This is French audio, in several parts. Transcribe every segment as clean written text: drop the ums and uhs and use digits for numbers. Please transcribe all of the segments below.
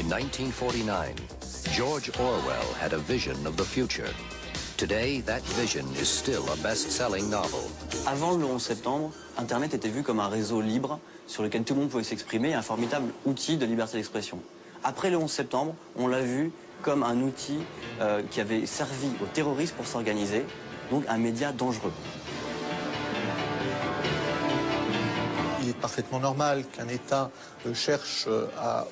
In 1949, George Orwell had a vision of the future. Today, that vision is still a best-selling novel. Avant le 11 septembre, Internet était vu comme un réseau libre sur lequel tout le monde pouvait s'exprimer, un formidable outil de liberté d'expression. Après le 11 septembre, on l'a vu comme un outil qui avait servi aux terroristes pour s'organiser, donc un média dangereux. Il est parfaitement normal qu'un État cherche à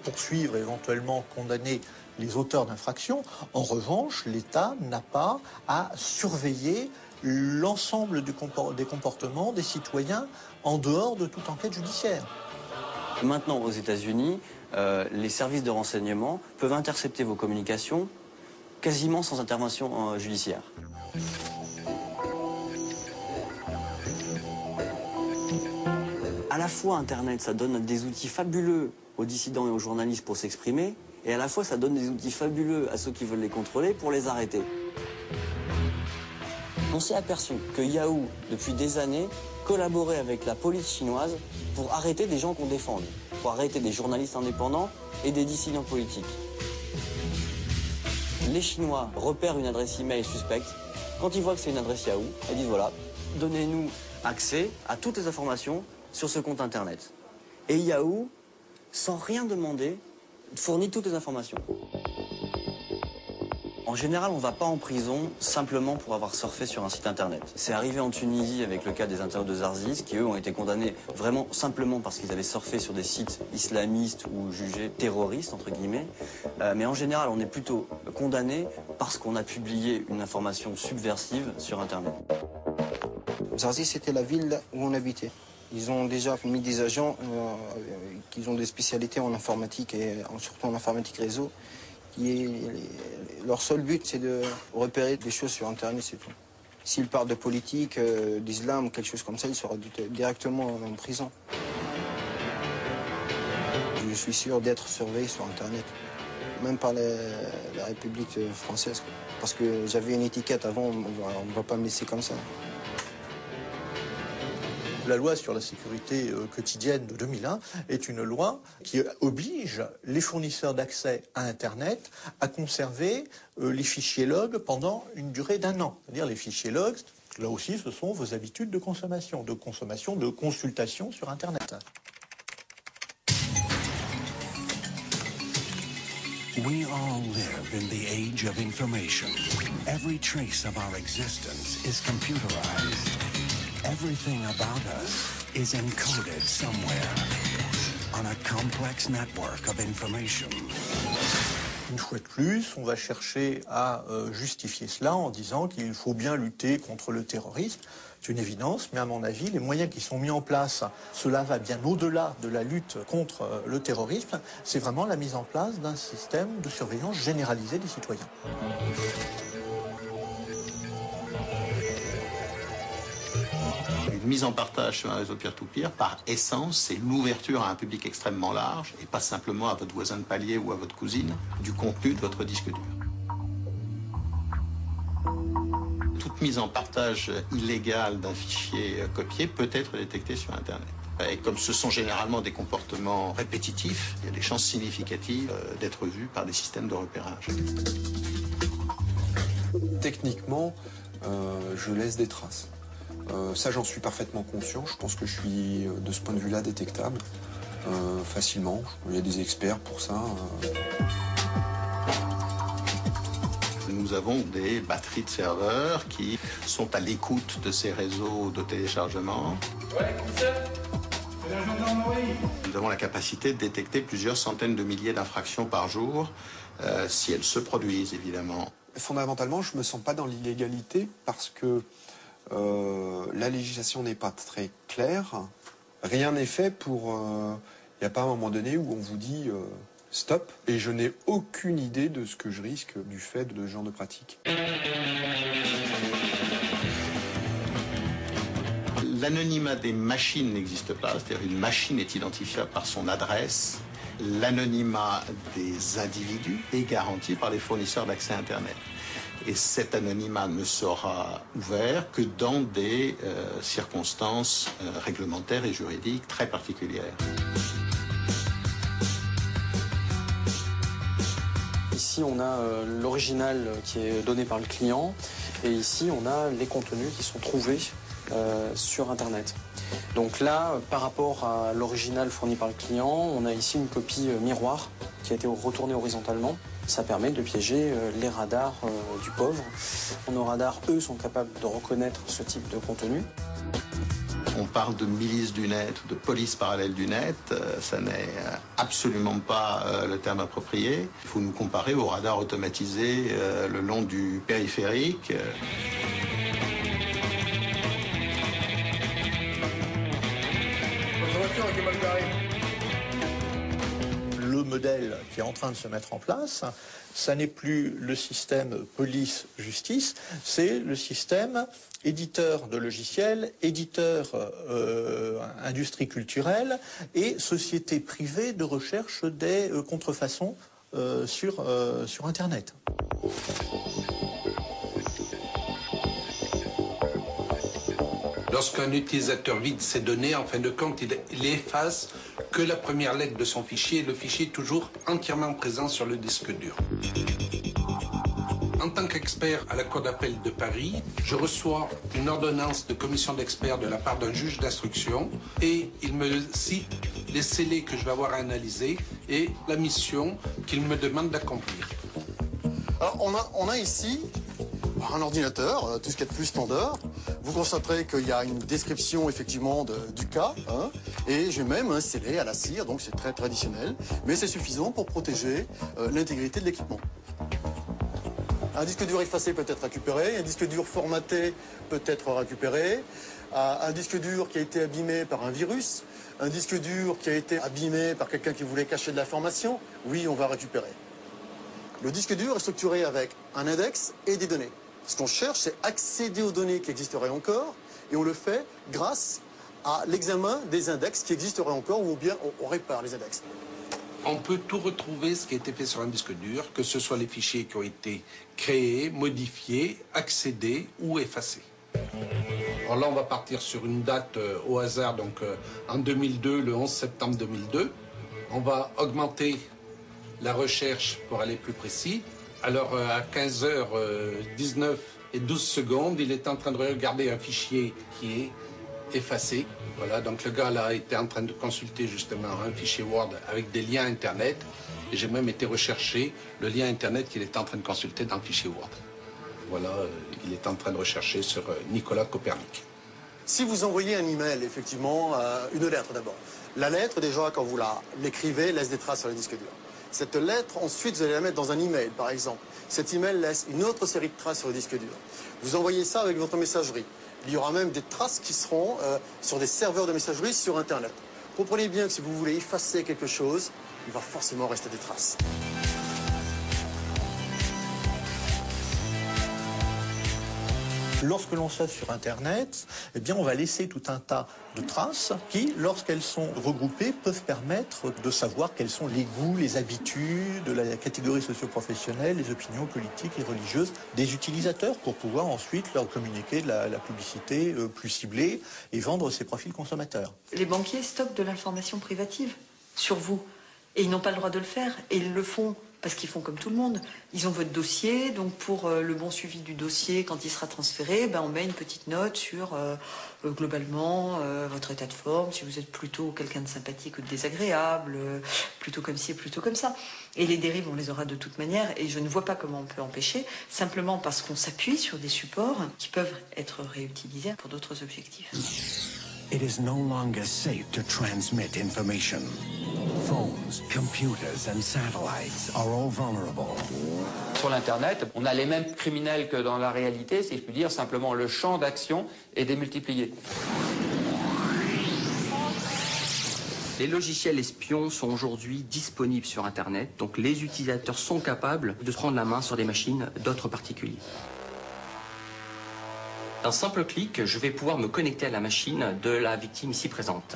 poursuivre, éventuellement condamner les auteurs d'infractions. En revanche, l'État n'a pas à surveiller l'ensemble des comportements des citoyens en dehors de toute enquête judiciaire. Maintenant, aux États-Unis, les services de renseignement peuvent intercepter vos communications quasiment sans intervention judiciaire. À la fois, Internet, ça donne des outils fabuleux aux dissidents et aux journalistes pour s'exprimer, et à la fois, ça donne des outils fabuleux à ceux qui veulent les contrôler pour les arrêter. On s'est aperçu que Yahoo, depuis des années, collaborait avec la police chinoise pour arrêter des gens qu'on défend, pour arrêter des journalistes indépendants et des dissidents politiques. Les Chinois repèrent une adresse email suspecte. Quand ils voient que c'est une adresse Yahoo, ils disent voilà, donnez-nous accès à toutes les informations sur ce compte Internet. Et Yahoo, sans rien demander, fournit toutes les informations. En général, on ne va pas en prison simplement pour avoir surfé sur un site Internet. C'est arrivé en Tunisie avec le cas des internautes de Zarzis, qui eux ont été condamnés vraiment simplement parce qu'ils avaient surfé sur des sites islamistes ou jugés terroristes, entre guillemets. Mais en général, on est plutôt condamné parce qu'on a publié une information subversive sur Internet. Zarzis, c'était la ville où on habitait. Ils ont déjà mis des agents qui ont des spécialités en informatique et surtout en informatique réseau. Leur seul but, c'est de repérer des choses sur Internet, c'est tout. S'ils parlent de politique, d'islam ou quelque chose comme ça, ils seront directement en prison. Je suis sûr d'être surveillé sur Internet, même par la République française. Parce que j'avais une étiquette avant, on ne va pas me laisser comme ça. La loi sur la sécurité quotidienne de 2001 est une loi qui oblige les fournisseurs d'accès à Internet à conserver les fichiers log pendant une durée d'1 an. C'est-à-dire les fichiers log, là aussi, ce sont vos habitudes de consommation, de consultation sur Internet. We all live in the age of information. Every trace of our existence is computerized. Everything about us is encoded somewhere on a complex network of information. Une fois de plus, on va chercher à justifier cela en disant qu'il faut bien lutter contre le terrorisme. C'est une évidence, mais à mon avis, les moyens qui sont mis en place, cela va bien au-delà de la lutte contre le terrorisme. C'est vraiment la mise en place d'un système de surveillance généralisée des citoyens. Une mise en partage sur un réseau peer-to-peer, par essence, c'est l'ouverture à un public extrêmement large, et pas simplement à votre voisin de palier ou à votre cousine, du contenu de votre disque dur. Toute mise en partage illégale d'un fichier copié peut être détectée sur Internet. Et comme ce sont généralement des comportements répétitifs, il y a des chances significatives d'être vus par des systèmes de repérage. Techniquement, je laisse des traces. Ça, j'en suis parfaitement conscient. Je pense que je suis, de ce point de vue-là, détectable facilement. Il y a des experts pour ça. Nous avons des batteries de serveurs qui sont à l'écoute de ces réseaux de téléchargement. Ouais, commissaire, c'est la gendarmerie. Nous avons la capacité de détecter plusieurs centaines de milliers d'infractions par jour, si elles se produisent, évidemment. Fondamentalement, je ne me sens pas dans l'illégalité parce que la législation n'est pas très claire. Rien n'est fait pour... Il n'y a pas un moment donné où on vous dit stop. Et je n'ai aucune idée de ce que je risque du fait de ce genre de pratique. L'anonymat des machines n'existe pas. C'est-à-dire une machine est identifiable par son adresse. L'anonymat des individus est garanti par les fournisseurs d'accès Internet. Et cet anonymat ne sera ouvert que dans des circonstances réglementaires et juridiques très particulières. Ici, on a l'original qui est donné par le client et ici, on a les contenus qui sont trouvés sur Internet. Donc là, par rapport à l'original fourni par le client, on a ici une copie miroir qui a été retournée horizontalement. Ça permet de piéger les radars du pauvre. Nos radars, eux, sont capables de reconnaître ce type de contenu. On parle de milice du net ou de police parallèle du net, ça n'est absolument pas le terme approprié. Il faut nous comparer aux radars automatisés le long du périphérique. Votre voiture était mal garée. Le modèle qui est en train de se mettre en place, ça n'est plus le système police-justice, c'est le système éditeur de logiciels, éditeur industrie culturelle et société privée de recherche des contrefaçons sur Internet. Lorsqu'un utilisateur vide ses données, en fin de compte, il efface que la première lettre de son fichier et le fichier est toujours entièrement présent sur le disque dur. En tant qu'expert à la Cour d'appel de Paris, je reçois une ordonnance de commission d'experts de la part d'un juge d'instruction et il me cite les scellés que je vais avoir à analyser et la mission qu'il me demande d'accomplir. Alors on a ici un ordinateur, tout ce qu'il y a de plus standard. Vous constaterez qu'il y a une description effectivement du cas, hein, et j'ai même un scellé à la cire, donc c'est très traditionnel, mais c'est suffisant pour protéger l'intégrité de l'équipement. Un disque dur effacé peut être récupéré, un disque dur formaté peut être récupéré, un disque dur qui a été abîmé par un virus, un disque dur qui a été abîmé par quelqu'un qui voulait cacher de l'information, oui, on va récupérer. Le disque dur est structuré avec un index et des données. Ce qu'on cherche, c'est accéder aux données qui existeraient encore, et on le fait grâce à l'examen des index qui existeraient encore, ou bien on répare les index. On peut tout retrouver ce qui a été fait sur un disque dur, que ce soit les fichiers qui ont été créés, modifiés, accédés ou effacés. Alors là, on va partir sur une date au hasard, donc en 2002, le 11 septembre 2002. On va augmenter la recherche pour aller plus précis. Alors, à 15h19 et 12 secondes, il est en train de regarder un fichier qui est effacé. Voilà, donc le gars là était en train de consulter justement un fichier Word avec des liens Internet. Et j'ai même été rechercher le lien Internet qu'il était en train de consulter dans le fichier Word. Voilà, il est en train de rechercher sur Nicolas Copernic. Si vous envoyez un email, effectivement, une lettre d'abord. La lettre, déjà, quand vous l'écrivez, laisse des traces sur le disque dur. Cette lettre, ensuite, vous allez la mettre dans un email, par exemple. Cet email laisse une autre série de traces sur le disque dur. Vous envoyez ça avec votre messagerie. Il y aura même des traces qui seront sur des serveurs de messagerie sur Internet. Comprenez bien que si vous voulez effacer quelque chose, il va forcément rester des traces. Lorsque l'on sait sur Internet, eh bien, on va laisser tout un tas de traces qui, lorsqu'elles sont regroupées, peuvent permettre de savoir quels sont les goûts, les habitudes, la catégorie socio-professionnelle, les opinions politiques et religieuses des utilisateurs pour pouvoir ensuite leur communiquer de la publicité plus ciblée et vendre ses profils consommateurs. Les banquiers stockent de l'information privative sur vous et ils n'ont pas le droit de le faire et ils le font. Parce qu'ils font comme tout le monde. Ils ont votre dossier, donc pour le bon suivi du dossier, quand il sera transféré, on met une petite note sur, globalement, votre état de forme, si vous êtes plutôt quelqu'un de sympathique ou de désagréable, plutôt comme ci, plutôt comme ça. Et les dérives, on les aura de toute manière, et je ne vois pas comment on peut empêcher, simplement parce qu'on s'appuie sur des supports qui peuvent être réutilisés pour d'autres objectifs. It is no longer safe to transmit information. Phones, computers and satellites are all vulnerable. Sur l'Internet, on a les mêmes criminels que dans la réalité, si je puis dire, simplement le champ d'action est démultiplié. Les logiciels espions sont aujourd'hui disponibles sur Internet, donc les utilisateurs sont capables de prendre la main sur des machines d'autres particuliers. D'un simple clic, je vais pouvoir me connecter à la machine de la victime ici présente.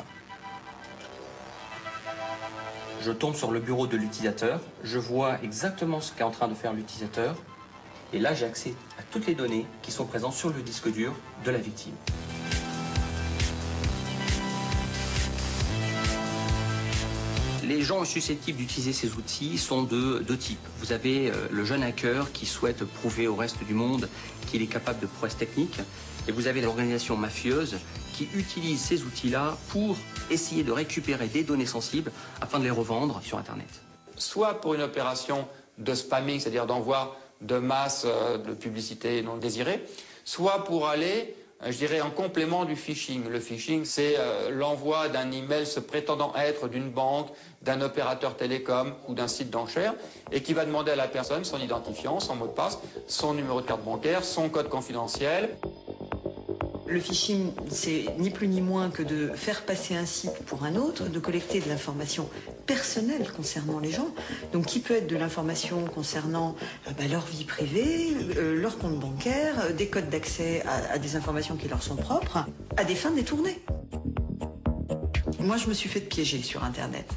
Je tombe sur le bureau de l'utilisateur, je vois exactement ce qu'est en train de faire l'utilisateur, et là j'ai accès à toutes les données qui sont présentes sur le disque dur de la victime. Les gens susceptibles d'utiliser ces outils sont de deux types. Vous avez le jeune hacker qui souhaite prouver au reste du monde qu'il est capable de prouesses techniques. Et vous avez l'organisation mafieuse qui utilise ces outils-là pour essayer de récupérer des données sensibles afin de les revendre sur Internet. Soit pour une opération de spamming, c'est-à-dire d'envoi de masse de publicité non désirée, soit pour aller, je dirais, en complément du phishing. Le phishing, c'est l'envoi d'un email se prétendant être d'une banque, d'un opérateur télécom ou d'un site d'enchères et qui va demander à la personne son identifiant, son mot de passe, son numéro de carte bancaire, son code confidentiel. Le phishing, c'est ni plus ni moins que de faire passer un site pour un autre, de collecter de l'information personnelle concernant les gens, donc qui peut être de l'information concernant leur vie privée, leur compte bancaire, des codes d'accès à des informations qui leur sont propres, à des fins détournées. Moi, je me suis fait piéger sur Internet.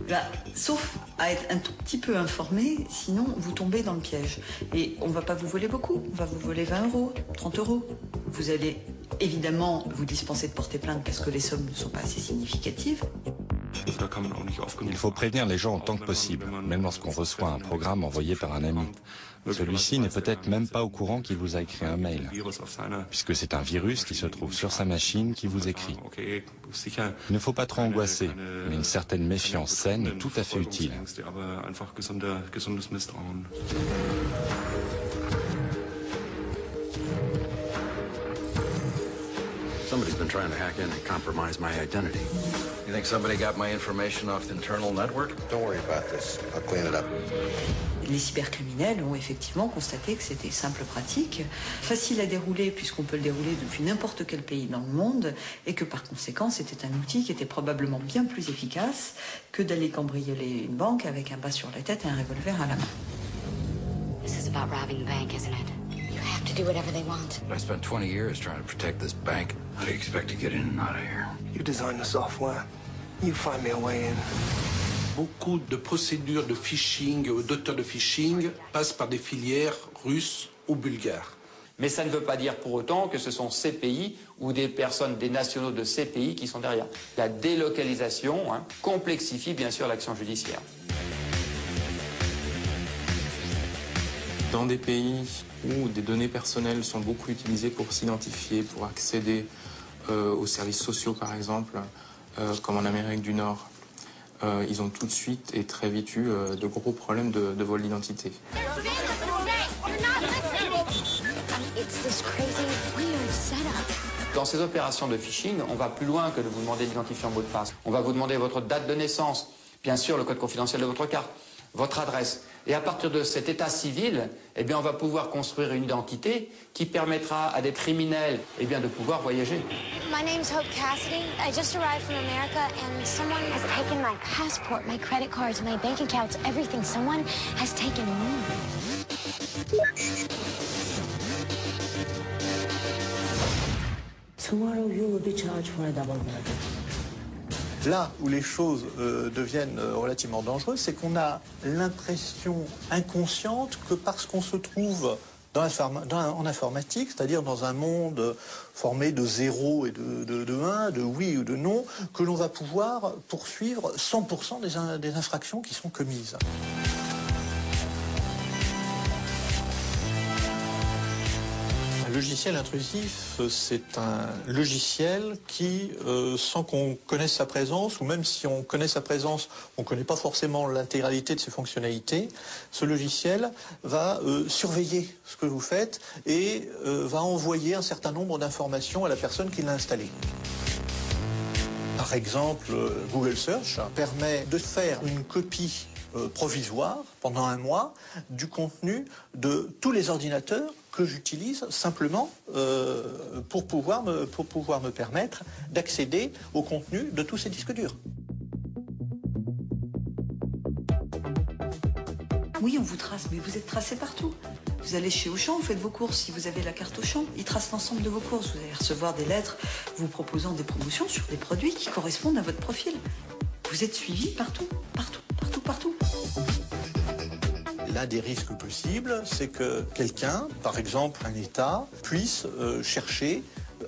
Là, sauf à être un tout petit peu informé, sinon vous tombez dans le piège. Et on ne va pas vous voler beaucoup, on va vous voler 20 €, 30 €. Vous allez évidemment vous dispenser de porter plainte parce que les sommes ne sont pas assez significatives. Il faut prévenir les gens autant que possible, même lorsqu'on reçoit un programme envoyé par un ami. Celui-ci n'est peut-être même pas au courant qu'il vous a écrit un mail, puisque c'est un virus qui se trouve sur sa machine qui vous écrit. Il ne faut pas trop angoisser, mais une certaine méfiance saine est tout à fait utile. Somebody's been trying to hack in and compromise my identity. You think somebody got my information off the internal network? Don't worry about this. I'll clean it up. Les cybercriminels ont effectivement constaté que c'était simple pratique, facile à dérouler puisqu'on peut le dérouler depuis n'importe quel pays dans le monde et que par conséquent c'était un outil qui était probablement bien plus efficace que d'aller cambrioler une banque avec un bas sur la tête et un revolver à la main. This is about robbing the bank, isn't it? You have to do whatever they want. I spent 20 years trying to protect this bank. How do you expect to get in and out of here? You design the software. You find me a way in. Beaucoup de procédures de phishing, d'auteurs de phishing, passent par des filières russes ou bulgares. Mais ça ne veut pas dire pour autant que ce sont ces pays ou des personnes, des nationaux de ces pays qui sont derrière. La délocalisation complexifie bien sûr l'action judiciaire. Dans des pays où des données personnelles sont beaucoup utilisées pour s'identifier, pour accéder aux services sociaux par exemple, comme en Amérique du Nord, ils ont tout de suite et très vite eu de gros problèmes de vol d'identité. Dans ces opérations de phishing, on va plus loin que de vous demander d'identifier un mot de passe. On va vous demander votre date de naissance, bien sûr le code confidentiel de votre carte, votre adresse. Et à partir de cet état civil, eh bien, on va pouvoir construire une identité qui permettra à des criminels eh bien, de pouvoir voyager. My name's Hope Cassidy. I just arrived from America and someone has taken my passport, my credit cards, my bank accounts, everything. Someone has taken me. Tomorrow you will be charged for a double murder. Là où les choses deviennent relativement dangereuses, c'est qu'on a l'impression inconsciente que parce qu'on se trouve en informatique, c'est-à-dire dans un monde formé de 0 et de 1, de oui ou de non, que l'on va pouvoir poursuivre 100% des infractions qui sont commises. Un logiciel intrusif, c'est un logiciel qui, sans qu'on connaisse sa présence, ou même si on connaît sa présence, on ne connaît pas forcément l'intégralité de ses fonctionnalités, ce logiciel va surveiller ce que vous faites et va envoyer un certain nombre d'informations à la personne qui l'a installé. Par exemple, Google Search permet de faire une copie provisoire pendant un mois du contenu de tous les ordinateurs que j'utilise simplement pour pouvoir me permettre d'accéder au contenu de tous ces disques durs. Oui, on vous trace, mais vous êtes tracé partout. Vous allez chez Auchan, vous faites vos courses. Si vous avez la carte Auchan, ils tracent l'ensemble de vos courses. Vous allez recevoir des lettres vous proposant des promotions sur des produits qui correspondent à votre profil. Vous êtes suivi partout, partout, partout, partout. L'un des risques possibles, c'est que quelqu'un, par exemple un État, puisse chercher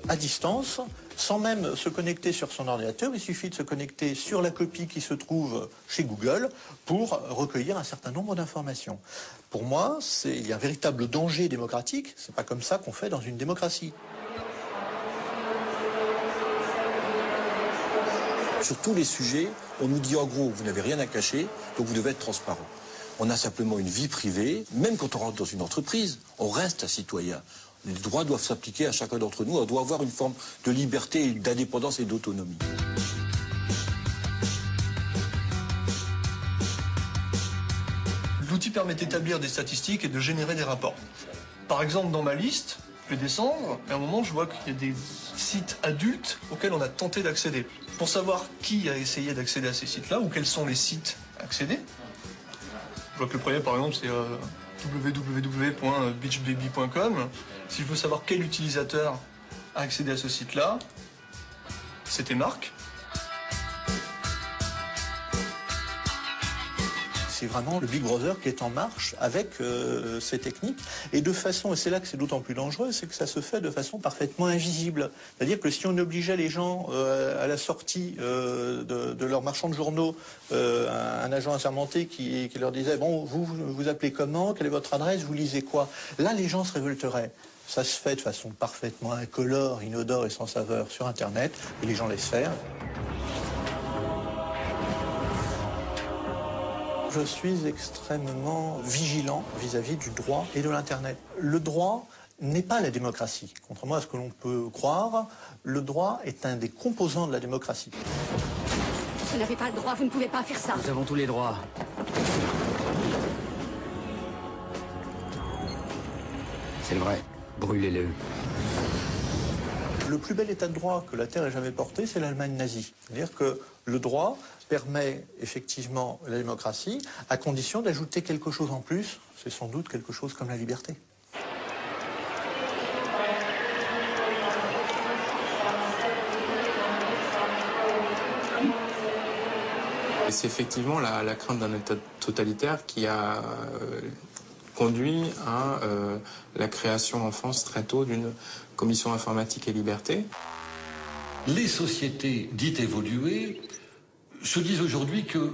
à distance, sans même se connecter sur son ordinateur. Il suffit de se connecter sur la copie qui se trouve chez Google pour recueillir un certain nombre d'informations. Pour moi, il y a un véritable danger démocratique. C'est pas comme ça qu'on fait dans une démocratie. Sur tous les sujets, on nous dit en gros, vous n'avez rien à cacher, donc vous devez être transparent. On a simplement une vie privée. Même quand on rentre dans une entreprise, on reste un citoyen. Les droits doivent s'appliquer à chacun d'entre nous. On doit avoir une forme de liberté, d'indépendance et d'autonomie. L'outil permet d'établir des statistiques et de générer des rapports. Par exemple, dans ma liste, je vais descendre, et à un moment, je vois qu'il y a des sites adultes auxquels on a tenté d'accéder. Pour savoir qui a essayé d'accéder à ces sites-là, ou quels sont les sites accédés, je vois que le premier, par exemple, c'est www.beachbaby.com. Si je veux savoir quel utilisateur a accédé à ce site-là, c'était Marc. C'est vraiment le Big Brother qui est en marche avec ces techniques. Et de façon, et c'est là que c'est d'autant plus dangereux, c'est que ça se fait de façon parfaitement invisible. C'est-à-dire que si on obligeait les gens à la sortie de leur marchand de journaux, un agent assermenté qui leur disait « Bon, vous appelez comment? Quelle est votre adresse? Vous lisez quoi ?» Là, les gens se révolteraient. Ça se fait de façon parfaitement incolore, inodore et sans saveur sur Internet, et les gens laissent faire. Je suis extrêmement vigilant vis-à-vis du droit et de l'Internet. Le droit n'est pas la démocratie. Contrairement à ce que l'on peut croire, le droit est un des composants de la démocratie. Vous n'avez pas le droit, vous ne pouvez pas faire ça. Nous avons tous les droits. C'est vrai, brûlez-le. Le plus bel état de droit que la Terre ait jamais porté, c'est l'Allemagne nazie. C'est-à-dire que le droit permet effectivement la démocratie, à condition d'ajouter quelque chose en plus, c'est sans doute quelque chose comme la liberté. Et c'est effectivement la crainte d'un État totalitaire qui a conduit à la création en France très tôt d'une commission informatique et liberté. Les sociétés dites évoluées se disent aujourd'hui que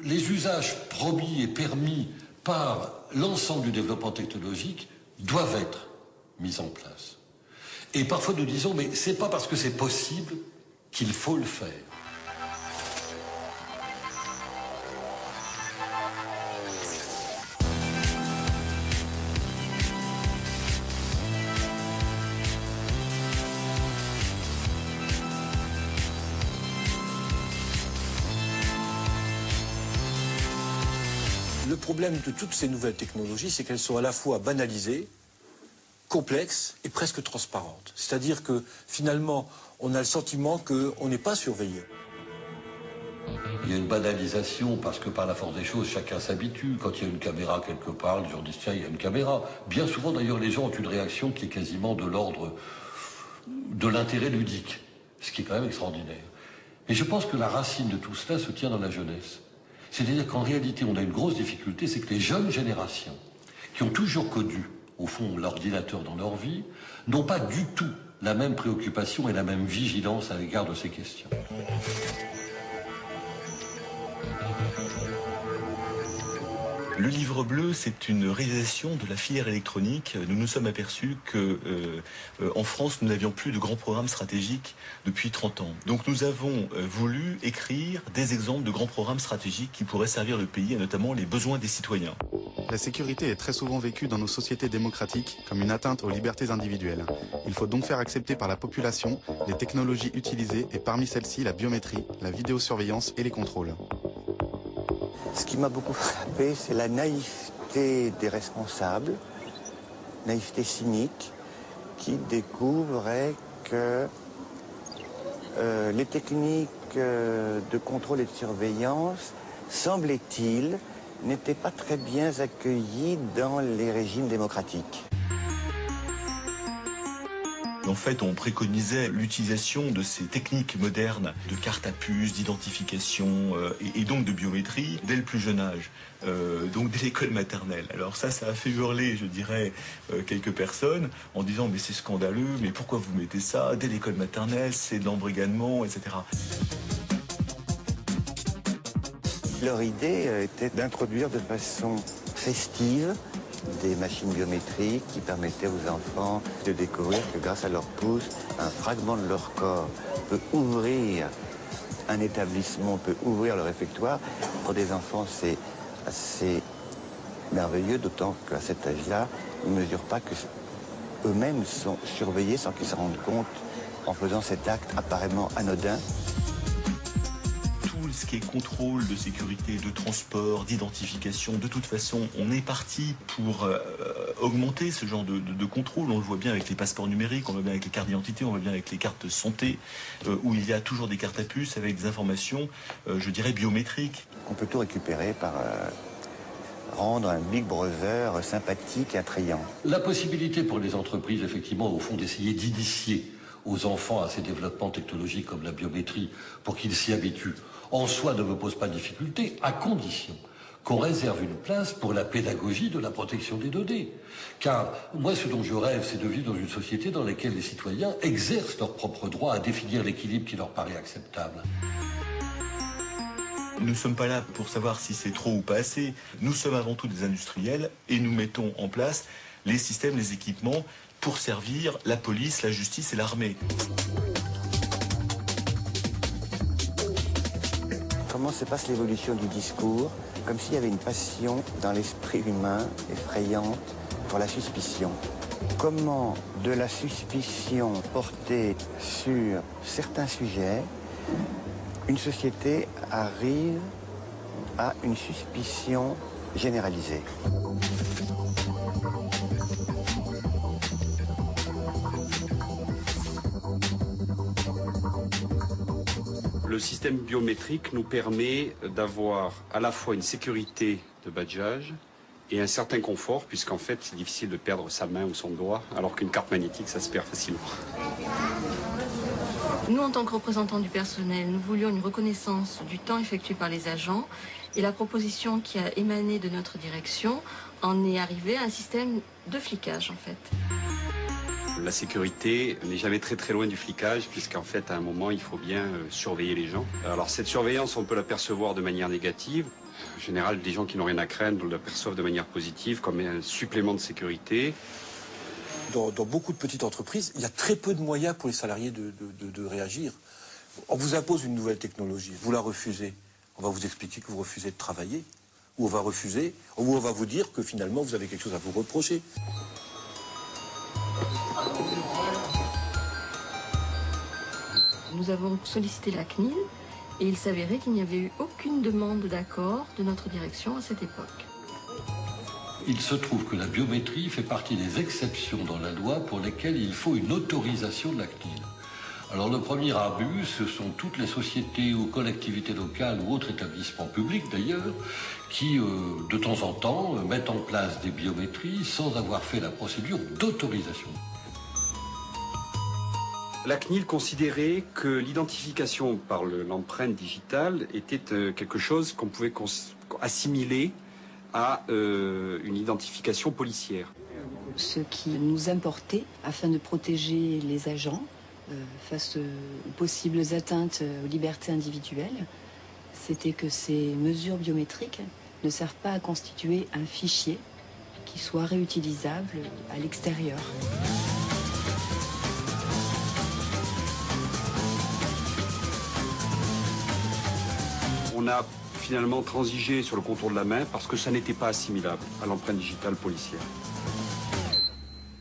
les usages promis et permis par l'ensemble du développement technologique doivent être mis en place. Et parfois nous disons, mais c'est pas parce que c'est possible qu'il faut le faire. Le problème de toutes ces nouvelles technologies, c'est qu'elles sont à la fois banalisées, complexes et presque transparentes. C'est-à-dire que finalement, on a le sentiment qu'on n'est pas surveillé. Il y a une banalisation parce que par la force des choses, chacun s'habitue. Quand il y a une caméra quelque part, les gens disent tiens, il y a une caméra. Bien souvent d'ailleurs, les gens ont une réaction qui est quasiment de l'ordre de l'intérêt ludique, ce qui est quand même extraordinaire. Et je pense que la racine de tout cela se tient dans la jeunesse. C'est-à-dire qu'en réalité, on a une grosse difficulté, c'est que les jeunes générations, qui ont toujours connu, au fond, l'ordinateur dans leur vie, n'ont pas du tout la même préoccupation et la même vigilance à l'égard de ces questions. Le livre bleu, c'est une réalisation de la filière électronique. Nous nous sommes aperçus que en France, nous n'avions plus de grands programmes stratégiques depuis 30 ans. Donc nous avons voulu écrire des exemples de grands programmes stratégiques qui pourraient servir le pays, et notamment les besoins des citoyens. La sécurité est très souvent vécue dans nos sociétés démocratiques comme une atteinte aux libertés individuelles. Il faut donc faire accepter par la population les technologies utilisées et parmi celles-ci la biométrie, la vidéosurveillance et les contrôles. Ce qui m'a beaucoup frappé, c'est la naïveté des responsables, naïveté cynique, qui découvraient que les techniques de contrôle et de surveillance, semblait-il, n'étaient pas très bien accueillies dans les régimes démocratiques. En fait, on préconisait l'utilisation de ces techniques modernes de carte à puce, d'identification et donc de biométrie dès le plus jeune âge, donc dès l'école maternelle. Alors ça a fait hurler, je dirais, quelques personnes en disant mais c'est scandaleux, mais pourquoi vous mettez ça dès l'école maternelle, c'est de l'embrigadement, etc. Leur idée était d'introduire de façon festive des machines biométriques qui permettaient aux enfants de découvrir que grâce à leur pouce, un fragment de leur corps peut ouvrir un établissement, peut ouvrir le réfectoire. Pour des enfants, c'est assez merveilleux, d'autant qu'à cet âge-là, ils ne mesurent pas que eux-mêmes sont surveillés sans qu'ils se rendent compte en faisant cet acte apparemment anodin. Tout ce qui est contrôle de sécurité, de transport, d'identification, de toute façon, on est parti pour augmenter ce genre de contrôle. On le voit bien avec les passeports numériques, on le voit bien avec les cartes d'identité, on le voit bien avec les cartes de santé, où il y a toujours des cartes à puce avec des informations, je dirais, biométriques. On peut tout récupérer par rendre un Big Brother sympathique et attrayant. La possibilité pour les entreprises, effectivement, au fond, d'essayer d'initier aux enfants à ces développements technologiques comme la biométrie pour qu'ils s'y habituent, en soi ne me pose pas de difficulté, à condition qu'on réserve une place pour la pédagogie de la protection des données. Car moi, ce dont je rêve, c'est de vivre dans une société dans laquelle les citoyens exercent leur propre droit à définir l'équilibre qui leur paraît acceptable. Nous ne sommes pas là pour savoir si c'est trop ou pas assez. Nous sommes avant tout des industriels et nous mettons en place les systèmes, les équipements pour servir la police, la justice et l'armée. Comment se passe l'évolution du discours? Comme s'il y avait une passion dans l'esprit humain effrayante pour la suspicion. Comment de la suspicion portée sur certains sujets, une société arrive à une suspicion généralisée. Le système biométrique nous permet d'avoir à la fois une sécurité de badgeage et un certain confort, puisqu'en fait c'est difficile de perdre sa main ou son doigt, alors qu'une carte magnétique ça se perd facilement. Nous, en tant que représentants du personnel, nous voulions une reconnaissance du temps effectué par les agents et la proposition qui a émané de notre direction en est arrivée à un système de flicage en fait. La sécurité n'est jamais très très loin du flicage, puisqu'en fait à un moment il faut bien surveiller les gens. Alors cette surveillance on peut l'apercevoir de manière négative. En général, des gens qui n'ont rien à craindre l'aperçoivent de manière positive comme un supplément de sécurité. Dans beaucoup de petites entreprises, il y a très peu de moyens pour les salariés de réagir. On vous impose une nouvelle technologie, vous la refusez. On va vous expliquer que vous refusez de travailler. Ou on va refuser, ou on va vous dire que finalement vous avez quelque chose à vous reprocher. Nous avons sollicité la CNIL et il s'avérait qu'il n'y avait eu aucune demande d'accord de notre direction à cette époque. Il se trouve que la biométrie fait partie des exceptions dans la loi pour lesquelles il faut une autorisation de la CNIL. Alors le premier abus, ce sont toutes les sociétés ou collectivités locales ou autres établissements publics d'ailleurs, qui de temps en temps mettent en place des biométries sans avoir fait la procédure d'autorisation. La CNIL considérait que l'identification par l'empreinte digitale était quelque chose qu'on pouvait assimiler à une identification policière. Ce qui nous importait afin de protéger les agents face aux possibles atteintes aux libertés individuelles, c'était que ces mesures biométriques ne servent pas à constituer un fichier qui soit réutilisable à l'extérieur. On a finalement transigé sur le contour de la main parce que ça n'était pas assimilable à l'empreinte digitale policière.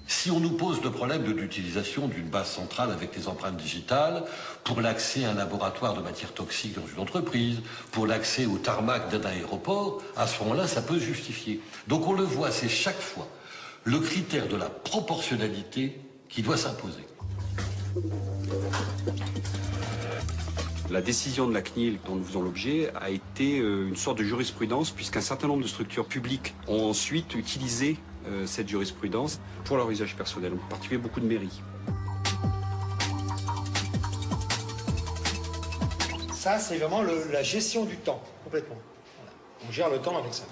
Si on nous pose le problème de l'utilisation d'une base centrale avec des empreintes digitales pour l'accès à un laboratoire de matières toxiques dans une entreprise, pour l'accès au tarmac d'un aéroport, à ce moment-là, ça peut se justifier. Donc on le voit, c'est chaque fois le critère de la proportionnalité qui doit s'imposer. La décision de la CNIL dont nous faisons l'objet a été une sorte de jurisprudence puisqu'un certain nombre de structures publiques ont ensuite utilisé cette jurisprudence pour leur usage personnel, en particulier beaucoup de mairies. Ça, c'est vraiment la gestion du temps, complètement. Voilà. On gère le temps avec ça.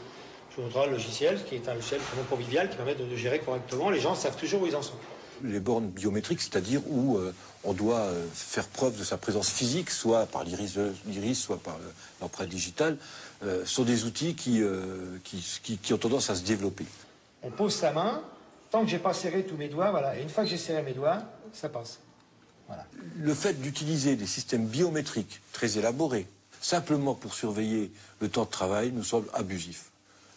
Je vous montrerai le logiciel, qui est un logiciel vraiment convivial, qui permet de gérer correctement. Les gens savent toujours où ils en sont. Les bornes biométriques, c'est-à-dire où on doit faire preuve de sa présence physique, soit par l'iris, soit par l'empreinte digitale, sont des outils qui ont tendance à se développer. On pose sa main, tant que j'ai pas serré tous mes doigts, voilà. Et une fois que j'ai serré mes doigts, ça passe. Voilà. Le fait d'utiliser des systèmes biométriques très élaborés, simplement pour surveiller le temps de travail, nous semble abusif.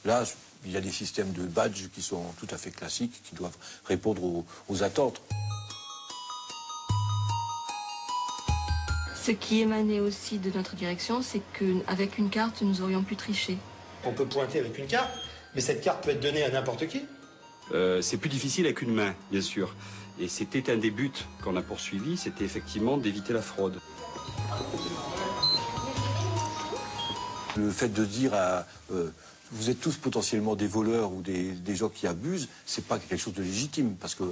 Là, il y a des systèmes de badges qui sont tout à fait classiques, qui doivent répondre aux attentes. Ce qui émanait aussi de notre direction, c'est qu'avec une carte, nous aurions pu tricher. On peut pointer avec une carte, mais cette carte peut être donnée à n'importe qui. C'est plus difficile avec une main, bien sûr. Et c'était un des buts qu'on a poursuivi, c'était effectivement d'éviter la fraude. Le fait de dire à... vous êtes tous potentiellement des voleurs ou des gens qui abusent, c'est pas quelque chose de légitime, parce qu'on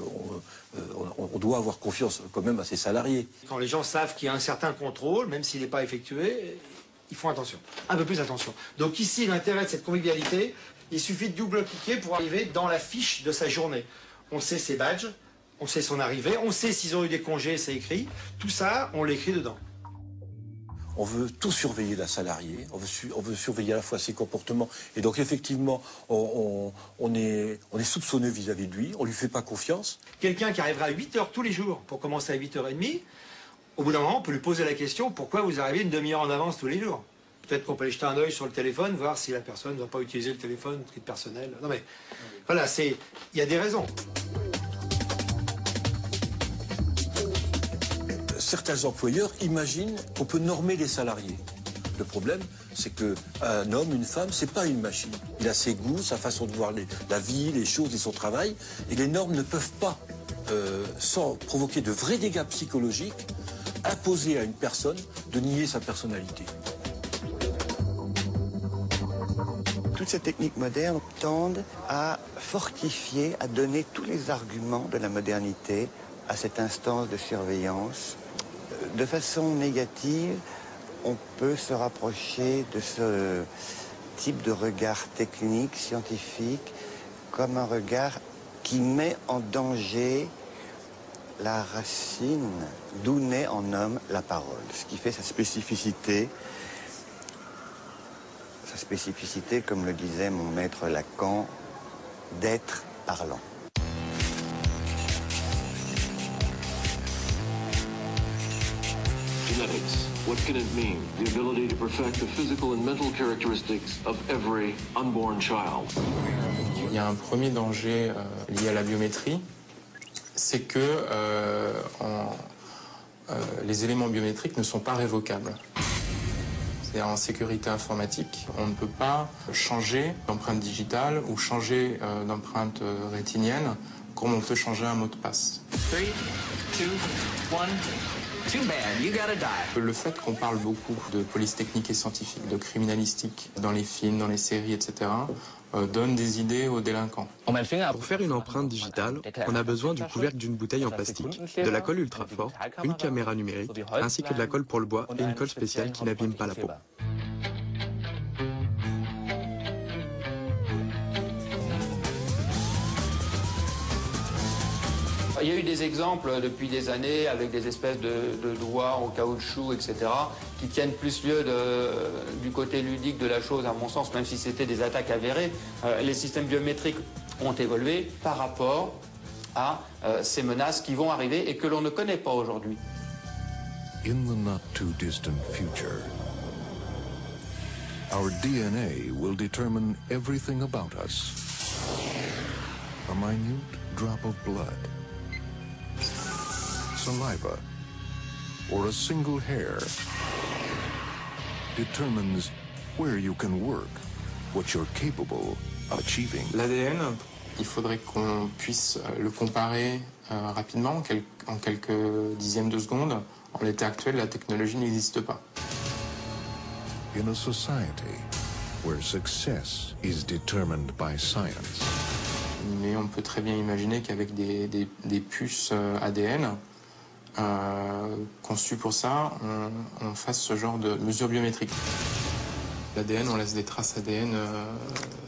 doit avoir confiance quand même à ses salariés. Quand les gens savent qu'il y a un certain contrôle, même s'il n'est pas effectué, ils font attention, un peu plus attention. Donc ici, l'intérêt de cette convivialité, il suffit de double-cliquer pour arriver dans la fiche de sa journée. On sait ses badges, on sait son arrivée, on sait s'ils ont eu des congés, c'est écrit. Tout ça, on l'écrit dedans. On veut tout surveiller d'un salarié, on veut surveiller à la fois ses comportements. Et donc effectivement, on est soupçonneux vis-à-vis de lui, on lui fait pas confiance. Quelqu'un qui arrivera à 8h tous les jours pour commencer à 8h30, au bout d'un moment, on peut lui poser la question, pourquoi vous arrivez une demi-heure en avance tous les jours? Peut-être qu'on peut aller jeter un œil sur le téléphone, voir si la personne ne doit pas utiliser le téléphone, le titre personnel. Non mais, voilà, il y a des raisons. Certains employeurs imaginent qu'on peut normer les salariés. Le problème, c'est qu'un homme, une femme, c'est pas une machine. Il a ses goûts, sa façon de voir la vie, les choses et son travail. Et les normes ne peuvent pas, sans provoquer de vrais dégâts psychologiques, imposer à une personne de nier sa personnalité. Toutes ces techniques modernes tendent à fortifier, à donner tous les arguments de la modernité à cette instance de surveillance. De façon négative, on peut se rapprocher de ce type de regard technique, scientifique, comme un regard qui met en danger la racine d'où naît en homme la parole, ce qui fait sa spécificité, comme le disait mon maître Lacan, d'être parlant. Genetics. What can it mean? The ability to perfect the physical and mental characteristics of every unborn child. Il y a un premier danger lié à la biométrie, c'est que les éléments biométriques ne sont pas révocables. C'est-à-dire en sécurité informatique, on ne peut pas changer d'empreinte digitale ou changer d'empreinte rétinienne comme on peut changer un mot de passe. 3, 2, 1... Too bad, you gotta die. Le fait qu'on parle beaucoup de police technique et scientifique, de criminalistique, dans les films, dans les séries, etc., donne des idées aux délinquants. Pour faire une empreinte digitale, on a besoin du couvercle d'une bouteille en plastique, de la colle ultra forte, une caméra numérique, ainsi que de la colle pour le bois et une colle spéciale qui n'abîme pas la peau. Il y a eu des exemples depuis des années avec des espèces de doigts en caoutchouc, etc., qui tiennent plus lieu du côté ludique de la chose, à mon sens, même si c'était des attaques avérées. Les systèmes biométriques ont évolué par rapport à ces menaces qui vont arriver et que l'on ne connaît pas aujourd'hui. In the not too distant future, our DNA will determine everything about us. A minute drop of blood, saliva, or a single hair determines where you can work, what you're capable of achieving. L'ADN, il faudrait qu'on puisse le comparer rapidement, en quelques dixièmes de seconde. En l'état actuel, la technologie n'existe pas. In a society where success is determined by science. Mais on peut très bien imaginer qu'avec des puces ADN, conçus pour ça, on fasse ce genre de mesures biométriques. L'ADN, on laisse des traces ADN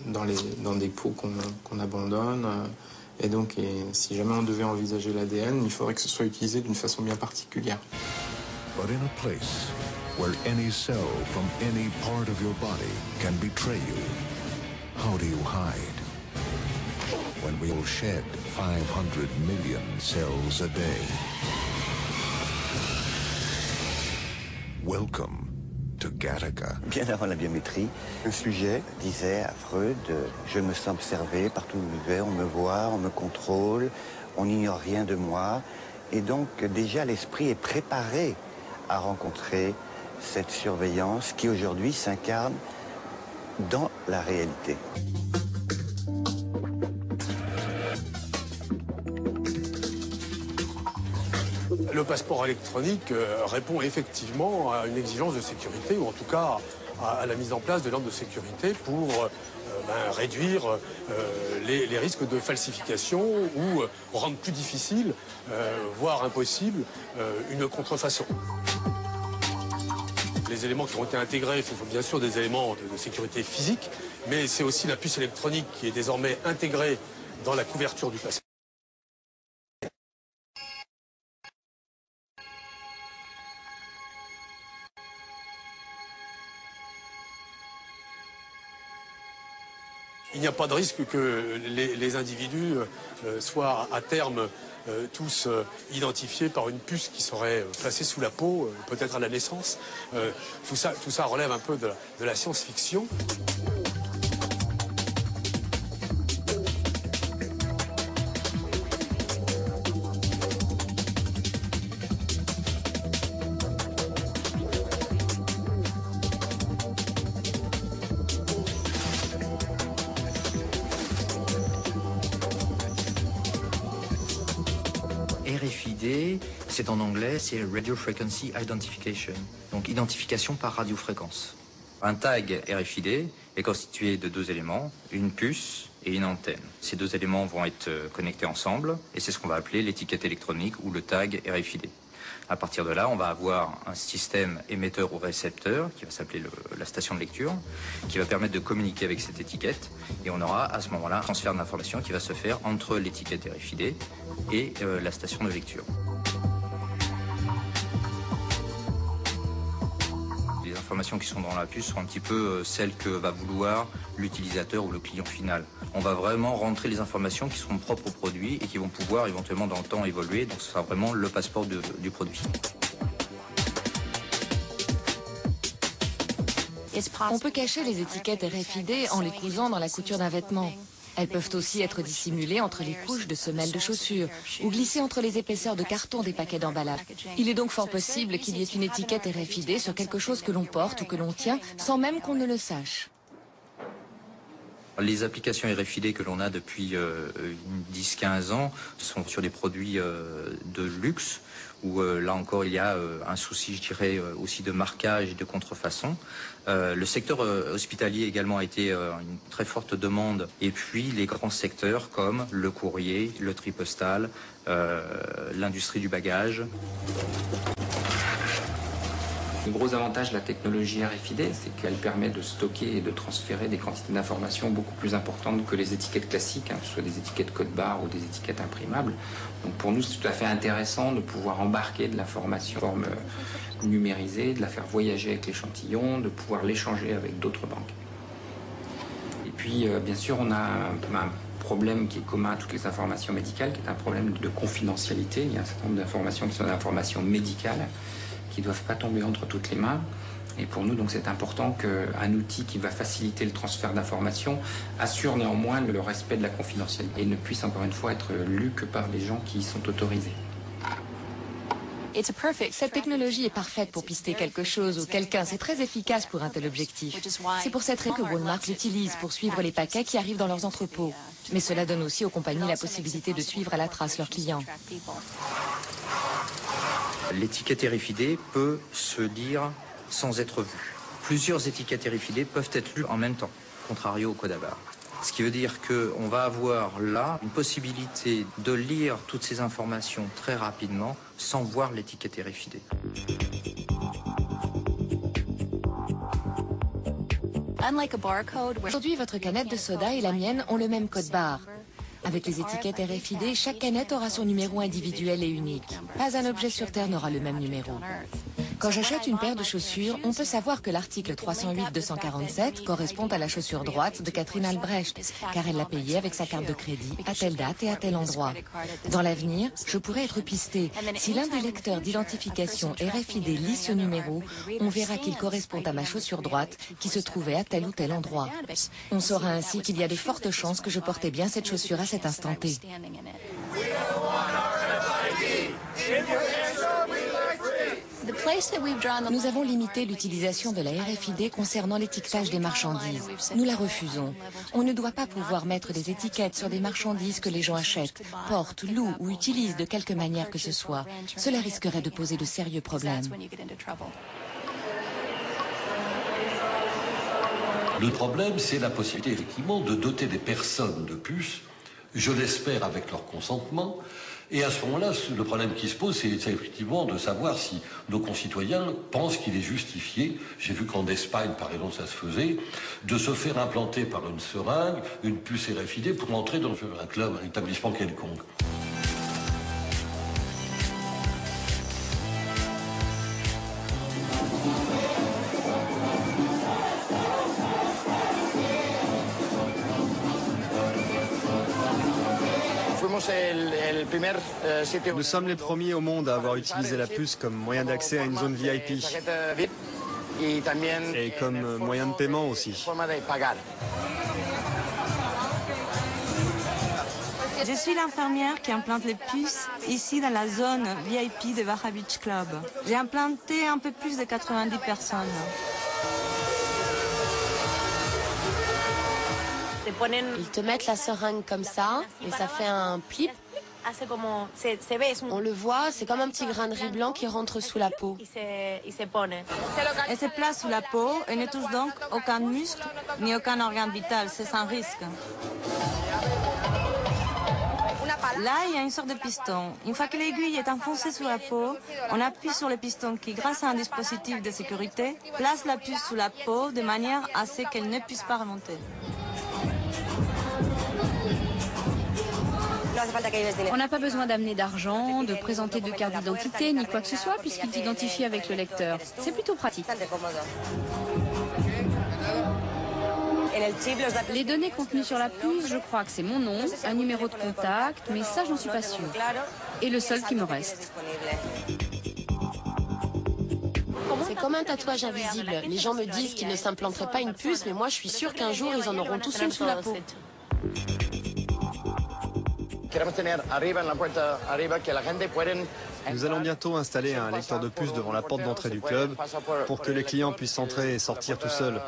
dans des pots qu'on abandonne. Et donc, si jamais on devait envisager l'ADN, il faudrait que ce soit utilisé d'une façon bien particulière. But in a place where any cell from any part of your body can betray you, how do you hide? When we will shed 500 million cells a day. Welcome to Gattaca. Bien avant la biométrie, le sujet disait à Freud, je me sens observé, partout où je vais, on me voit, on me contrôle, on n'ignore rien de moi. Et donc déjà l'esprit est préparé à rencontrer cette surveillance qui aujourd'hui s'incarne dans la réalité. Le passeport électronique répond effectivement à une exigence de sécurité, ou en tout cas à la mise en place de normes de sécurité pour réduire les risques de falsification ou rendre plus difficile, voire impossible, une contrefaçon. Les éléments qui ont été intégrés sont bien sûr des éléments de sécurité physique, mais c'est aussi la puce électronique qui est désormais intégrée dans la couverture du passeport. Il n'y a pas de risque que les individus soient à terme tous identifiés par une puce qui serait placée sous la peau, peut-être à la naissance. Tout ça relève un peu de la science-fiction. RFID, c'est en anglais, c'est Radio Frequency Identification, donc identification par radiofréquence. Un tag RFID est constitué de deux éléments, une puce et une antenne. Ces deux éléments vont être connectés ensemble et c'est ce qu'on va appeler l'étiquette électronique ou le tag RFID. À partir de là, on va avoir un système émetteur ou récepteur qui va s'appeler la station de lecture, qui va permettre de communiquer avec cette étiquette et on aura à ce moment-là un transfert d'informations qui va se faire entre l'étiquette RFID et la station de lecture. Les informations qui sont dans la puce sont un petit peu celles que va vouloir l'utilisateur ou le client final. On va vraiment rentrer les informations qui sont propres au produit et qui vont pouvoir éventuellement dans le temps évoluer, donc ce sera vraiment le passeport du produit. On peut cacher les étiquettes RFID en les cousant dans la couture d'un vêtement. Elles peuvent aussi être dissimulées entre les couches de semelles de chaussures ou glissées entre les épaisseurs de carton des paquets d'emballage. Il est donc fort possible qu'il y ait une étiquette RFID sur quelque chose que l'on porte ou que l'on tient sans même qu'on ne le sache. Les applications RFID que l'on a depuis 10-15 ans sont sur des produits de luxe où là encore il y a un souci, je dirais, aussi de marquage et de contrefaçon. Le secteur hospitalier également a été une très forte demande et puis les grands secteurs comme le courrier, le tri-postal, l'industrie du bagage. Le gros avantage de la technologie RFID, c'est qu'elle permet de stocker et de transférer des quantités d'informations beaucoup plus importantes que les étiquettes classiques, que ce soit des étiquettes code-barre ou des étiquettes imprimables. Donc pour nous, c'est tout à fait intéressant de pouvoir embarquer de l'information en forme numérisée, de la faire voyager avec l'échantillon, de pouvoir l'échanger avec d'autres banques. Et puis, bien sûr, on a un problème qui est commun à toutes les informations médicales, qui est un problème de confidentialité. Il y a un certain nombre d'informations qui sont des informations médicales, qui ne doivent pas tomber entre toutes les mains. Et pour nous, donc, c'est important qu'un outil qui va faciliter le transfert d'informations assure néanmoins le respect de la confidentialité et ne puisse encore une fois être lu que par les gens qui y sont autorisés. Cette technologie est parfaite pour pister quelque chose ou quelqu'un. C'est très efficace pour un tel objectif. C'est pour cette raison que Walmart l'utilise pour suivre les paquets qui arrivent dans leurs entrepôts. Mais cela donne aussi aux compagnies la possibilité de suivre à la trace leurs clients. L'étiquette RFID peut se lire sans être vue. Plusieurs étiquettes RFID peuvent être lues en même temps, contrario au code à barre. Ce qui veut dire qu'on va avoir là une possibilité de lire toutes ces informations très rapidement sans voir l'étiquette RFID. Aujourd'hui, votre canette de soda et la mienne ont le même code barre. Avec les étiquettes RFID, chaque canette aura son numéro individuel et unique. Pas un objet sur Terre n'aura le même numéro. Quand j'achète une paire de chaussures, on peut savoir que l'article 308-247 correspond à la chaussure droite de Catherine Albrecht, car elle l'a payée avec sa carte de crédit à telle date et à tel endroit. Dans l'avenir, je pourrais être pistée. Si l'un des lecteurs d'identification RFID lit ce numéro, on verra qu'il correspond à ma chaussure droite qui se trouvait à tel ou tel endroit. On saura ainsi qu'il y a de fortes chances que je portais bien cette chaussure à cet instant T. Nous avons limité l'utilisation de la RFID concernant l'étiquetage des marchandises. Nous la refusons. On ne doit pas pouvoir mettre des étiquettes sur des marchandises que les gens achètent, portent, louent ou utilisent de quelque manière que ce soit. Cela risquerait de poser de sérieux problèmes. Le problème, c'est la possibilité, effectivement, de doter des personnes de puces, je l'espère avec leur consentement. Et à ce moment-là, le problème qui se pose, c'est effectivement de savoir si nos concitoyens pensent qu'il est justifié, j'ai vu qu'en Espagne, par exemple, ça se faisait, de se faire implanter par une seringue une puce RFID pour entrer dans un club, un établissement quelconque. Nous sommes les premiers au monde à avoir utilisé la puce comme moyen d'accès à une zone VIP et comme moyen de paiement aussi. Je suis l'infirmière qui implante les puces ici dans la zone VIP de Barra Beach Club. J'ai implanté un peu plus de 90 personnes. Ils te mettent la seringue comme ça et ça fait un plip. On le voit, c'est comme un petit grain de riz blanc qui rentre sous la peau. Elle se place sous la peau et ne touche donc aucun muscle ni aucun organe vital, c'est sans risque. Là, il y a une sorte de piston. Une fois que l'aiguille est enfoncée sous la peau, on appuie sur le piston qui, grâce à un dispositif de sécurité, place la puce sous la peau de manière à ce qu'elle ne puisse pas remonter. On n'a pas besoin d'amener d'argent, de présenter de carte d'identité, ni quoi que ce soit, puisqu'il t'identifie avec le lecteur. C'est plutôt pratique. Les données contenues sur la puce, je crois que c'est mon nom, un numéro de contact, mais ça, j'en suis pas sûre. Et le seul qui me reste. C'est comme un tatouage invisible. Les gens me disent qu'ils ne s'implanteraient pas une puce, mais moi, je suis sûre qu'un jour, ils en auront tous une sous la peau. Nous allons bientôt installer un lecteur de puces devant la porte d'entrée du club pour que les clients puissent entrer et sortir tout seuls,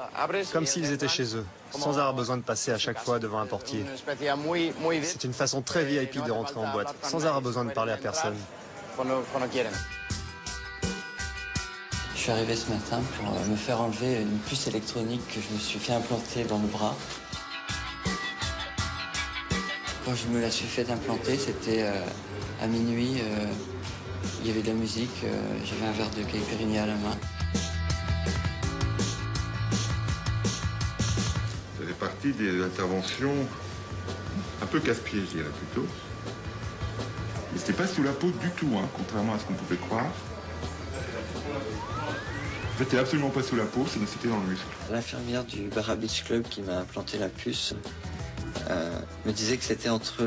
comme s'ils étaient chez eux, sans avoir besoin de passer à chaque fois devant un portier. C'est une façon très VIP de rentrer en boîte, sans avoir besoin de parler à personne. Je suis arrivé ce matin pour me faire enlever une puce électronique que je me suis fait implanter dans le bras. Quand je me la suis fait implanter, c'était à minuit, il y avait de la musique, j'avais un verre de caipirinha à la main. Ça fait partie des interventions un peu casse-pied, je dirais plutôt. Mais c'était pas sous la peau du tout, hein, contrairement à ce qu'on pouvait croire. En fait, c'était absolument pas sous la peau, c'était dans le muscle. L'infirmière du Barra Beach Club qui m'a implanté la puce me disait que c'était entre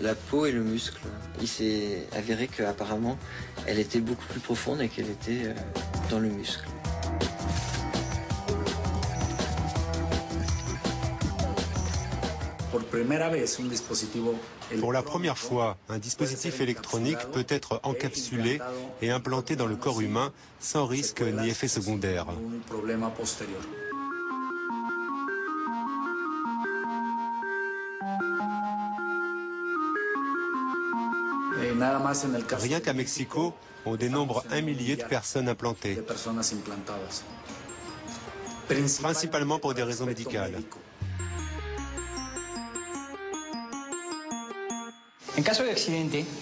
la peau et le muscle. Il s'est avéré qu'apparemment, elle était beaucoup plus profonde et qu'elle était dans le muscle. Pour la première fois, un dispositif électronique peut être encapsulé et implanté dans le corps humain sans risque ni effet secondaire. Rien qu'à Mexico, on dénombre 1 millier de personnes implantées, principalement pour des raisons médicales.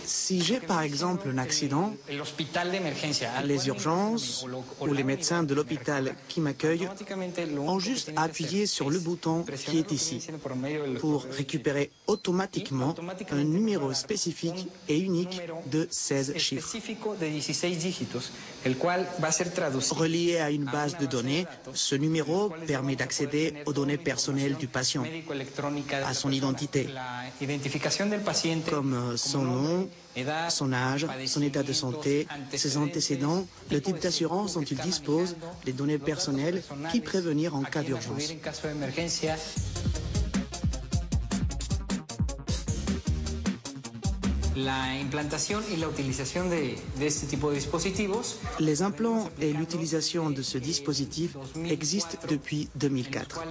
Si j'ai par exemple un accident, les urgences ou les médecins de l'hôpital qui m'accueillent ont juste à appuyer sur le bouton qui est ici pour récupérer automatiquement un numéro spécifique et unique de 16 chiffres. Relié à une base de données, ce numéro permet d'accéder aux données personnelles du patient, à son identité, comme son nom, son âge, son état de santé, ses antécédents, le type d'assurance dont il dispose, les données personnelles qui prévenir en cas d'urgence. Les implants et l'utilisation de ce dispositif existent depuis 2004.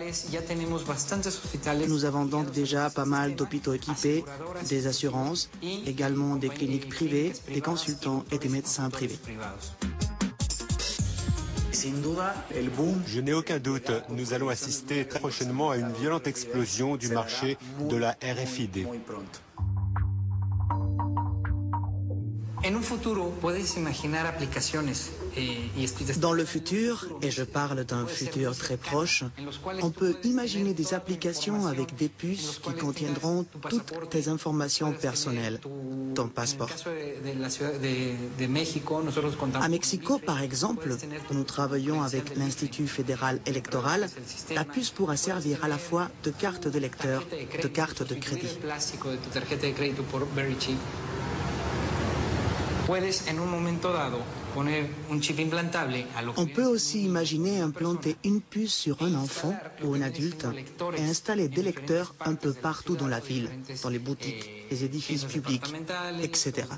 Nous avons donc déjà pas mal d'hôpitaux équipés, des assurances, également des cliniques privées, des consultants et des médecins privés. Je n'ai aucun doute, nous allons assister très prochainement à une violente explosion du marché de la RFID. Dans le futur, et je parle d'un futur très proche, on peut imaginer des applications avec des puces qui contiendront toutes tes informations personnelles, ton passeport. À Mexico, par exemple, où nous travaillons avec l'Institut fédéral électoral, la puce pourra servir à la fois de carte de lecteur, de carte de crédit. On peut aussi imaginer implanter une puce sur un enfant ou un adulte et installer des lecteurs un peu partout dans la ville, dans les boutiques, les édifices publics, etc.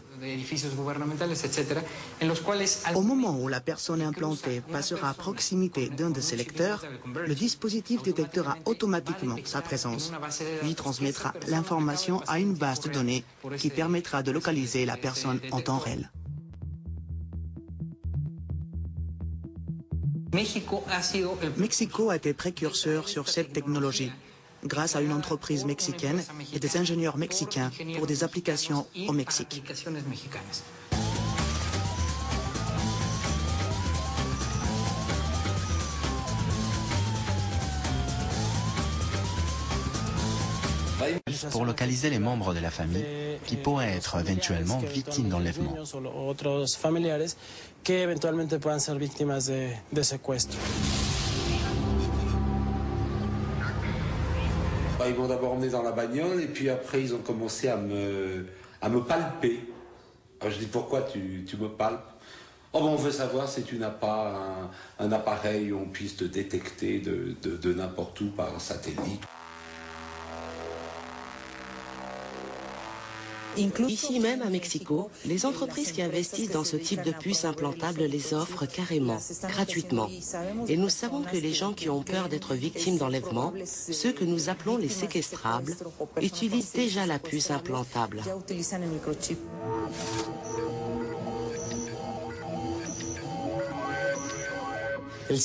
Au moment où la personne implantée passera à proximité d'un de ces lecteurs, le dispositif détectera automatiquement sa présence, puis transmettra l'information à une base de données qui permettra de localiser la personne en temps réel. Mexico a été précurseur sur cette technologie, grâce à une entreprise mexicaine et des ingénieurs mexicains pour des applications au Mexique. Pour localiser les membres de la famille qui pourraient être éventuellement victimes d'enlèvement. Ils m'ont d'abord emmené dans la bagnole et puis après ils ont commencé à me palper. Alors je dis pourquoi tu me palpes? Oh ben on veut savoir si tu n'as pas un appareil où on puisse te détecter de n'importe où par satellite. Ici même à Mexico, les entreprises qui investissent dans ce type de puces implantables les offrent carrément, gratuitement. Et nous savons que les gens qui ont peur d'être victimes d'enlèvement, ceux que nous appelons les séquestrables, utilisent déjà la puce implantable.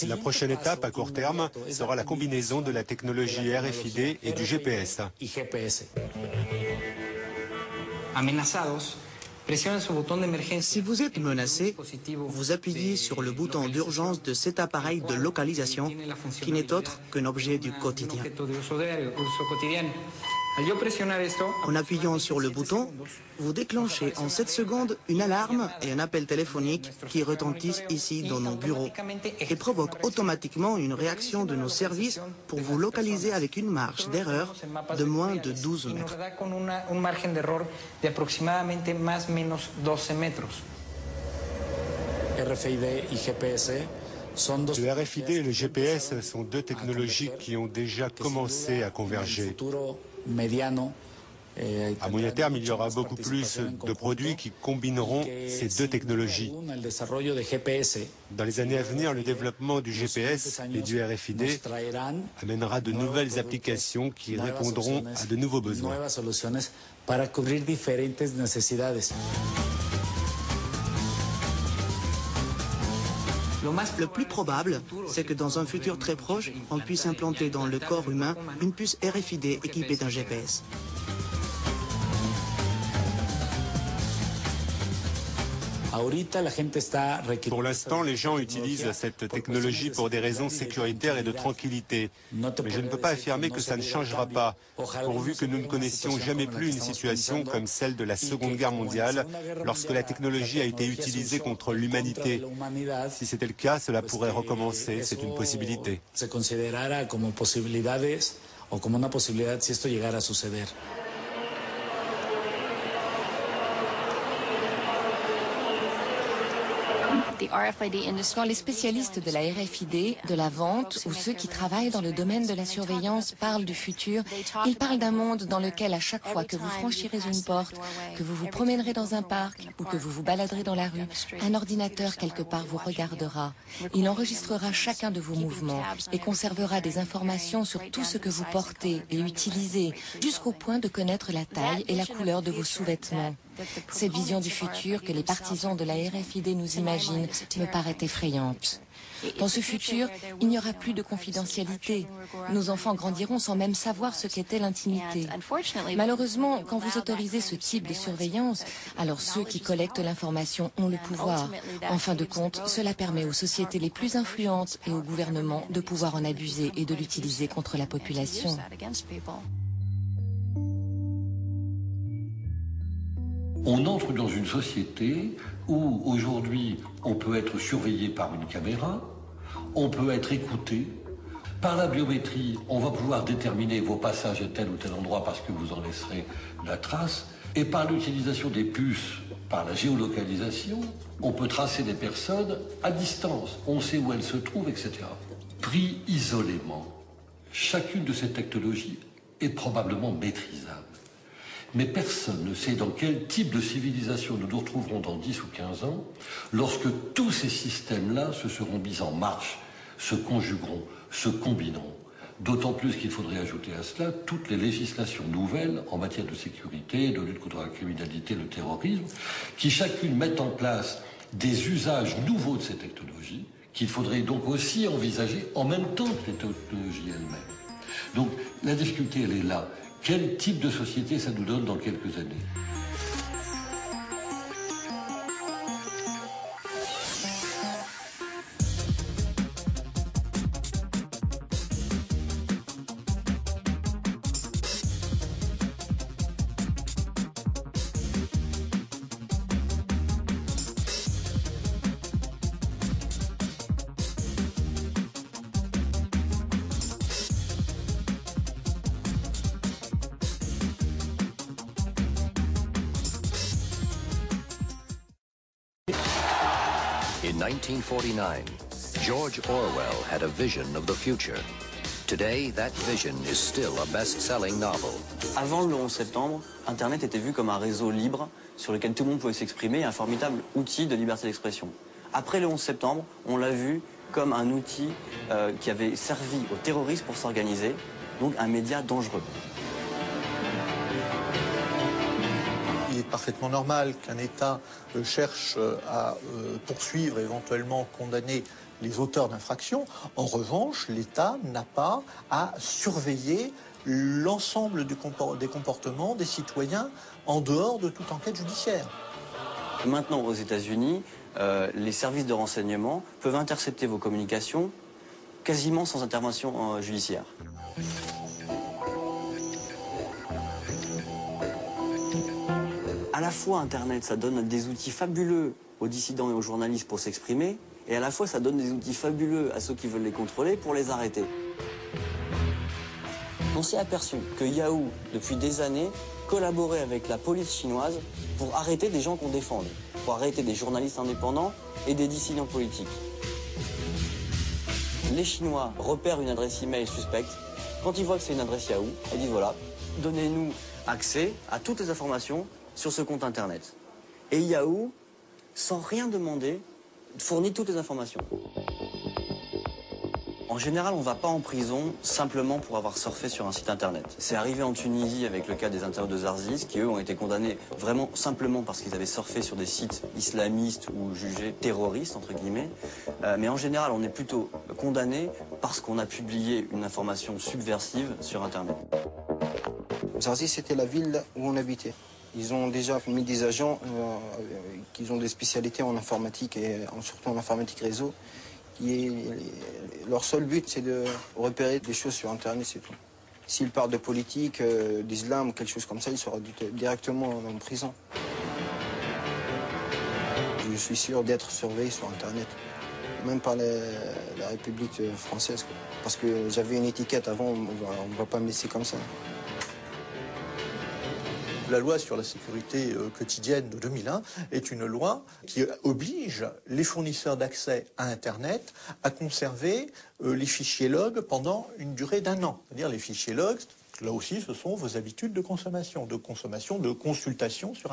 La prochaine étape à court terme sera la combinaison de la technologie RFID et du GPS. Si vous êtes menacé, vous appuyez sur le bouton d'urgence de cet appareil de localisation qui n'est autre qu'un objet du quotidien. En appuyant sur le bouton, vous déclenchez en 7 secondes une alarme et un appel téléphonique qui retentissent ici dans nos bureaux et provoquent automatiquement une réaction de nos services pour vous localiser avec une marge d'erreur de moins de 12 mètres. Le RFID et le GPS sont deux technologies qui ont déjà commencé à converger. À moyen terme, il y aura beaucoup plus de produits qui combineront ces deux technologies. Dans les années à venir, le développement du GPS et du RFID amènera de nouvelles applications qui répondront à de nouveaux besoins. Le plus probable, c'est que dans un futur très proche, on puisse implanter dans le corps humain une puce RFID équipée d'un GPS. Pour l'instant, les gens utilisent cette technologie pour des raisons sécuritaires et de tranquillité. Mais je ne peux pas affirmer que ça ne changera pas, pourvu que nous ne connaissions jamais plus une situation comme celle de la Seconde Guerre mondiale, lorsque la technologie a été utilisée contre l'humanité. Si c'était le cas, cela pourrait recommencer, c'est une possibilité. Quand les spécialistes de la RFID, de la vente ou ceux qui travaillent dans le domaine de la surveillance parlent du futur, ils parlent d'un monde dans lequel à chaque fois que vous franchirez une porte, que vous vous promènerez dans un parc ou que vous vous baladerez dans la rue, un ordinateur quelque part vous regardera. Il enregistrera chacun de vos mouvements et conservera des informations sur tout ce que vous portez et utilisez, jusqu'au point de connaître la taille et la couleur de vos sous-vêtements. Cette vision du futur que les partisans de la RFID nous imaginent me paraît effrayante. Dans ce futur, il n'y aura plus de confidentialité. Nos enfants grandiront sans même savoir ce qu'était l'intimité. Malheureusement, quand vous autorisez ce type de surveillance, alors ceux qui collectent l'information ont le pouvoir. En fin de compte, cela permet aux sociétés les plus influentes et aux gouvernements de pouvoir en abuser et de l'utiliser contre la population. On entre dans une société où aujourd'hui on peut être surveillé par une caméra, on peut être écouté. Par la biométrie, on va pouvoir déterminer vos passages à tel ou tel endroit parce que vous en laisserez la trace. Et par l'utilisation des puces, par la géolocalisation, on peut tracer des personnes à distance. On sait où elles se trouvent, etc. Pris isolément, chacune de ces technologies est probablement maîtrisable. Mais personne ne sait dans quel type de civilisation nous nous retrouverons dans 10 ou 15 ans, lorsque tous ces systèmes-là se seront mis en marche, se conjugueront, se combineront. D'autant plus qu'il faudrait ajouter à cela toutes les législations nouvelles en matière de sécurité, de lutte contre la criminalité, le terrorisme, qui chacune mettent en place des usages nouveaux de ces technologies, qu'il faudrait donc aussi envisager en même temps que les technologies elles-mêmes. Donc la difficulté, elle est là. Quel type de société ça nous donne dans quelques années ? In 1949, George Orwell had a vision of the future. Today, that vision is still a best-selling novel. Avant le 11 septembre, Internet était vu comme un réseau libre sur lequel tout le monde pouvait s'exprimer, un formidable outil de liberté d'expression. Après le 11 septembre, on l'a vu comme un outil qui avait servi aux terroristes pour s'organiser, donc un média dangereux. Il est parfaitement normal qu'un État cherche à poursuivre, éventuellement condamner les auteurs d'infractions. En revanche, l'État n'a pas à surveiller l'ensemble des comportements des citoyens en dehors de toute enquête judiciaire. Maintenant, aux États-Unis, les services de renseignement peuvent intercepter vos communications quasiment sans intervention judiciaire. À la fois, Internet, ça donne des outils fabuleux aux dissidents et aux journalistes pour s'exprimer, et à la fois, ça donne des outils fabuleux à ceux qui veulent les contrôler pour les arrêter. On s'est aperçu que Yahoo, depuis des années, collaborait avec la police chinoise pour arrêter des gens qu'on défend, pour arrêter des journalistes indépendants et des dissidents politiques. Les Chinois repèrent une adresse email suspecte. Quand ils voient que c'est une adresse Yahoo, ils disent voilà, donnez-nous accès à toutes les informations sur ce compte Internet. Et Yahoo, sans rien demander, fournit toutes les informations. En général, on ne va pas en prison simplement pour avoir surfé sur un site Internet. C'est arrivé en Tunisie avec le cas des internautes de Zarzis, qui eux ont été condamnés vraiment simplement parce qu'ils avaient surfé sur des sites islamistes ou jugés terroristes, entre guillemets. Mais en général, on est plutôt condamné parce qu'on a publié une information subversive sur Internet. Zarzis, c'était la ville où on habitait. Ils ont déjà mis des agents qui ont des spécialités en informatique et surtout en informatique réseau. Leur seul but, c'est de repérer des choses sur Internet, c'est tout. S'ils parlent de politique, d'islam ou quelque chose comme ça, ils seront directement en prison. Je suis sûr d'être surveillé sur Internet, même par la République française. Parce que j'avais une étiquette avant, on ne va pas me laisser comme ça. La loi sur la sécurité quotidienne de 2001 est une loi qui oblige les fournisseurs d'accès à Internet à conserver les fichiers log pendant une durée d'1 an. C'est-à-dire les fichiers log, là aussi, ce sont vos habitudes de consommation, de consultation sur